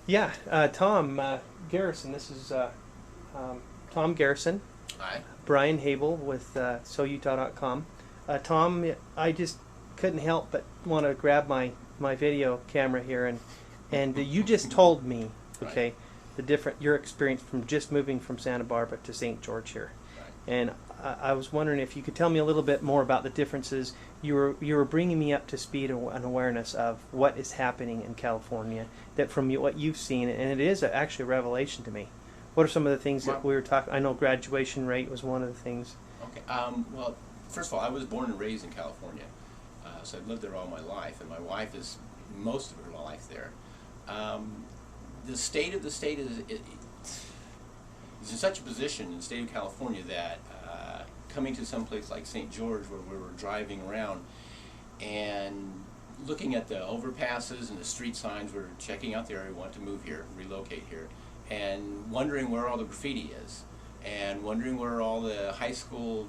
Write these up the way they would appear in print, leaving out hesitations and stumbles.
Yeah, Tom Garrison. This is Tom Garrison, Hi. Brian Habel with SoUtah.com. Tom, I just couldn't help but want to grab my video camera here, and you just told me, Right. okay, the different your experience from just moving from Santa Barbara to St. George here, Right. and I was wondering if you could tell me a little bit more about the differences. You were bringing me up to speed and awareness of what is happening in California. That from what you've seen, and it is actually a revelation to me. What are some of the things that Well, we were talking? I know graduation rate was one of the things. okay. Well, first of all, I was born and raised in California, so I've lived there all my life, and my wife is most of her life there. Um, the state of the state is in such a position in the state of California that coming to some place like St. George, where we were driving around and looking at the overpasses and the street signs, we're checking out the area, we want to move here, relocate here, and wondering where all the graffiti is, and wondering where all the high school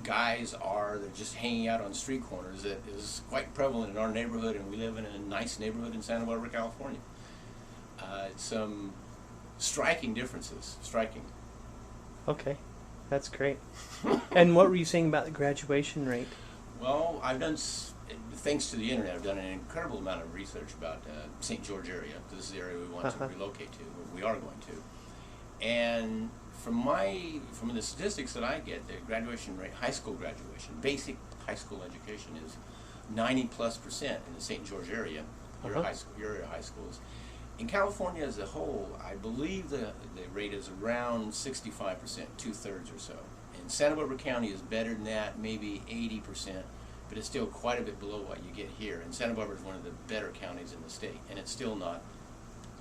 guys are that are just hanging out on street corners. That is quite prevalent in our neighborhood, and we live in a nice neighborhood in Santa Barbara, California. Some striking differences, striking. Okay, that's great. And what were you saying about the graduation rate? Well, thanks to the internet, I've done an incredible amount of research about St. George area. This is the area we want to relocate to, or we are going to. And from the statistics that I get, the graduation rate, high school graduation, basic high school education is 90+% in the St. George area, your area high schools. In California as a whole, I believe the rate is around 65%, 2/3 or so. And Santa Barbara County is better than that, maybe 80%, but it's still quite a bit below what you get here. And Santa Barbara is one of the better counties in the state, and it's still not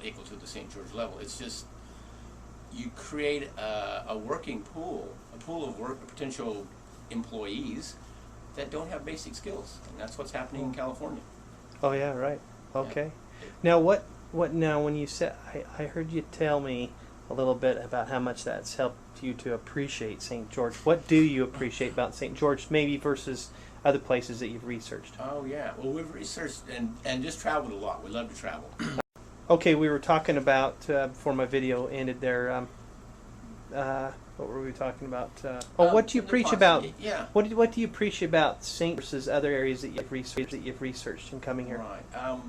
equal to the St. George level. It's just, you create a working pool, of potential employees that don't have basic skills, and that's what's happening in California. Oh yeah, right. Yeah. Okay. Now what now when you said I heard you tell me a little bit about how much that's helped you to appreciate St. George. What do you appreciate about St. George maybe versus other places that you've researched? Oh yeah, well we've researched and just traveled a lot. We love to travel. Okay, we were talking about before my video ended there. What were we talking about? What do you preach about? Yeah. What do you preach about St. versus other areas that you've researched in coming here? Right.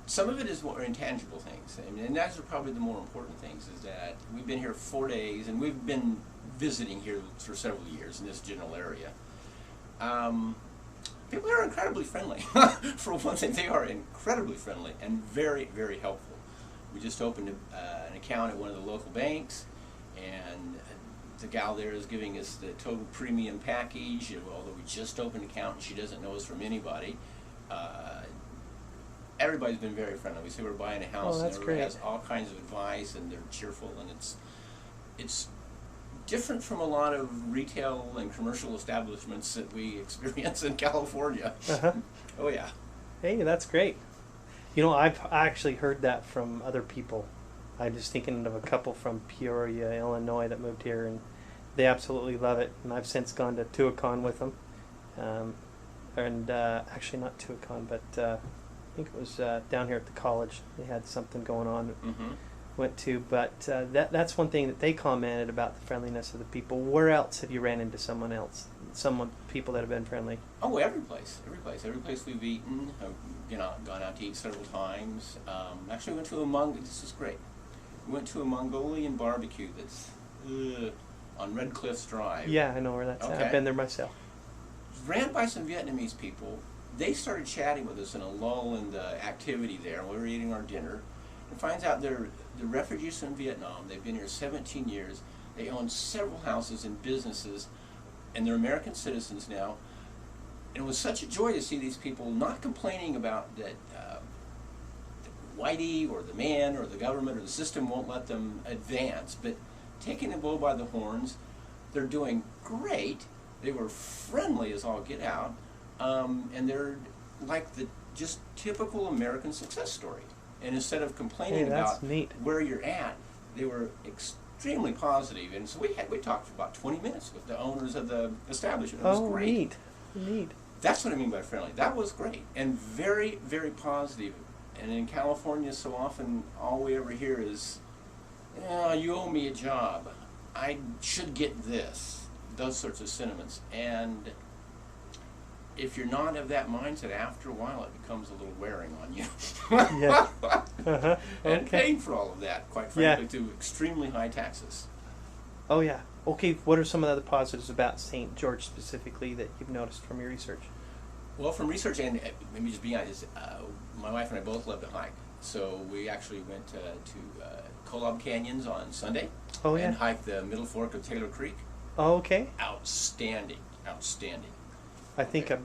Some of it is more intangible things, and those are probably the more important things. Is that we've been here 4 days, and we've been visiting here for several years in this general area. People are incredibly friendly. For one thing, they are incredibly friendly and very, very helpful. We just opened an account at one of the local banks, and the gal there is giving us the total premium package, although we just opened an account and she doesn't know us from anybody. Everybody's been very friendly. We say we're buying a house, and everybody great. has all kinds of advice, and they're cheerful, and it's different from a lot of retail and commercial establishments that we experience in California. Uh-huh. Oh yeah. Hey, that's great. You know, I've actually heard that from other people. I'm just thinking of a couple from Peoria, Illinois, that moved here, and they absolutely love it. And I've since gone to Tuacahn with them, and actually not Tuacahn, but I think it was down here at the college. They had something going on. Mm-hmm. Went to, but that's one thing that they commented about the friendliness of the people. Where else have you ran into people that have been friendly? Oh, every place we've eaten. Gone out to eat several times. Actually, went to this is great. We went to a Mongolian barbecue that's on Red Cliffs Drive. Yeah, I know where that's at. Okay. I've been there myself. Ran by some Vietnamese people. They started chatting with us in a lull in the activity there. We were eating our dinner, and finds out they're refugees from Vietnam. They've been here 17 years. They own several houses and businesses, and they're American citizens now. And it was such a joy to see these people not complaining about that the whitey or the man or the government or the system won't let them advance, but taking the bull by the horns. They're doing great. They were friendly as all get out, and they're like the just typical American success story. And instead of complaining about neat. where you're at, they were extremely positive. And so we talked for about 20 minutes with the owners of the establishment. It was great. Neat. That's what I mean by friendly. That was great and very, very positive. And in California, so often all we ever hear is, "Oh, you owe me a job. I should get this." Those sorts of sentiments. And if you're not of that mindset, after a while it becomes a little wearing on you. Yeah. Uh-huh. And Okay. paying for all of that, quite frankly, to extremely high taxes. Oh yeah. Okay. What are some of the other positives about St. George specifically that you've noticed from your research? Well, from research, and let me just be honest, my wife and I both love to hike. So we actually went to Kolob Canyons on Sunday Oh yeah. and hiked the Middle Fork of Taylor Creek. Oh, okay. Outstanding, outstanding. I think I